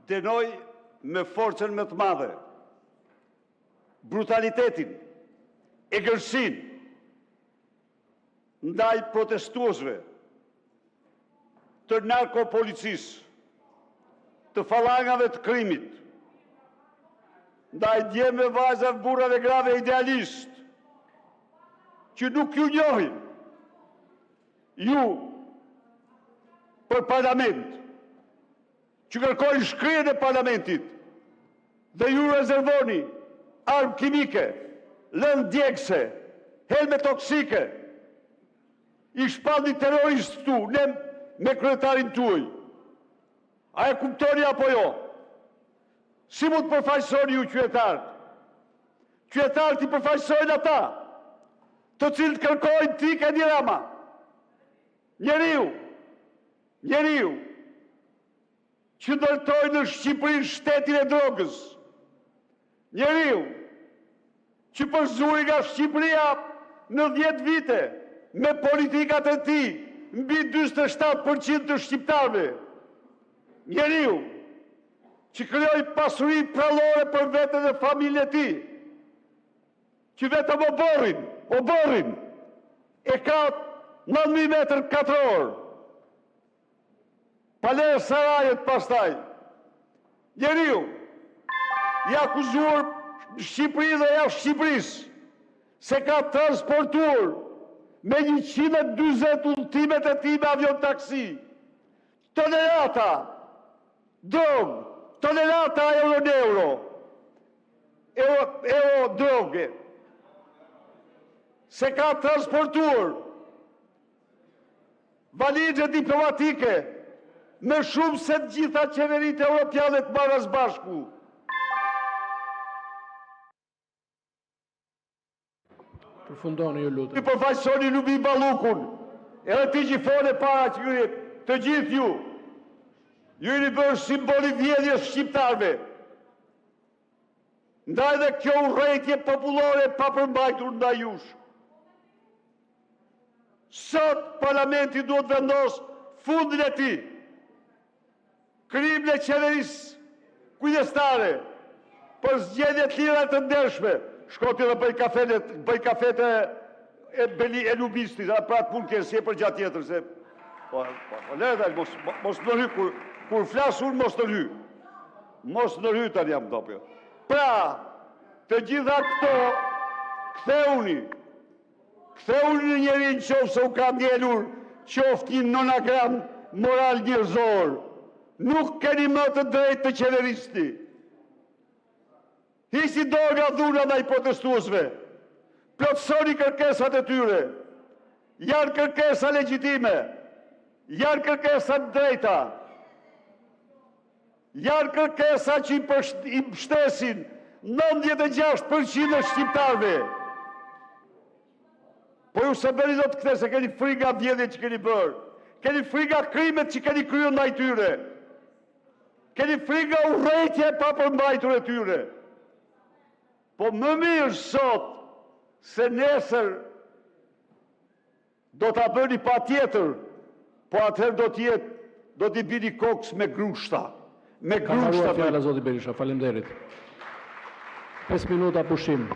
denoj me forcën më të madhe brutalitetin, egërsin ndaj protestuesve, të narkopolicisë, të falangave të krimit, ndaj djemve, vajzave, burrave, grave idealist, që nuk ju njohin, ju për parlament, që kërkojnë shkrirjen e parlamentit, dhe ju rezervoni armë kimike, lëndë djegëse, helme toksike, i shpallni terroristë tu, ne me kryetarin tuaj. A e kuptoni apo jo? Si mund të përfaqësoni ju qytetarët? Qytetarët i përfaqësojnë ata, të cilët kërkojnë tikën Edi Rama. Njeriu, që ndërtoi në Shqipëri shtetin e drogës. Njeriu, që përzuri nga Shqipëria në 10 vite, me politikat e tij, mbi 47% të shqiptarëve. Njeriu, që krijoi pasuri prallore për veten dhe familjen e tij, që vetëm oborrin e ka 9.000 metër katror. Palerë Sarajet pastaj. Njeriu, i akuzuar në Shqipëri dhe jashtë Shqipërisë, se ka transportuar me 140 udhëtimet e tij me avion taksi, tonelata drogë, tonelata euro droge, se ka transportuar valixhe diplomatike me shumë se të gjitha qeveritë europiane të marrë së bashku. Përfundoni ju lutem. Ju përfaqësoni Lumi Ballukun, edhe ti që fole para që ju të gjithë ju jeni bërë simboli vjedhjes shqiptarëve. Ndaj dhe kjo urrëtie popullore pa përmbajtur ndaj jush. Sot parlamenti duhet vendos fundin e tij. Krimin e qeverisë kujdestare për zgjedhje të lira të ndershme. Shkoti dhe bëj kafet e lubistit, pra të punë kësi e për gjatë tjetër, se... Mos në rry, kur flasë unë mos në rry. Mos në rry tani jam dopjo. Pra, të gjitha këto, ktheuni në njerin qofë se u ka ndjelur, qoftë një nonagram moral njerëzor. Nuk keni më të drejtë të qeveristi. Hisi dorë nga dhuna ndaj protestuesve. Plotësoni kërkesat e tyre. Janë kërkesa legjitime. Janë kërkesa të drejta. Janë kërkesa që i mbështesin 96% e shqiptarëve. Po ju se bëni do të kthe se keni frikë nga vjedhjet që keni bërë. Keni frikë nga krimet që keni kryer ndaj tyre. Keni frikë nga urrëtia e papërmbajtur e tyre. Po më mirë sot, se nesër do t'a bëni pa tjetër, po atëherë do t'i bini kokës me grushta. Me grushta. Ka haruar fjala zoti Berisha, faleminderit. 5 minuta pushim.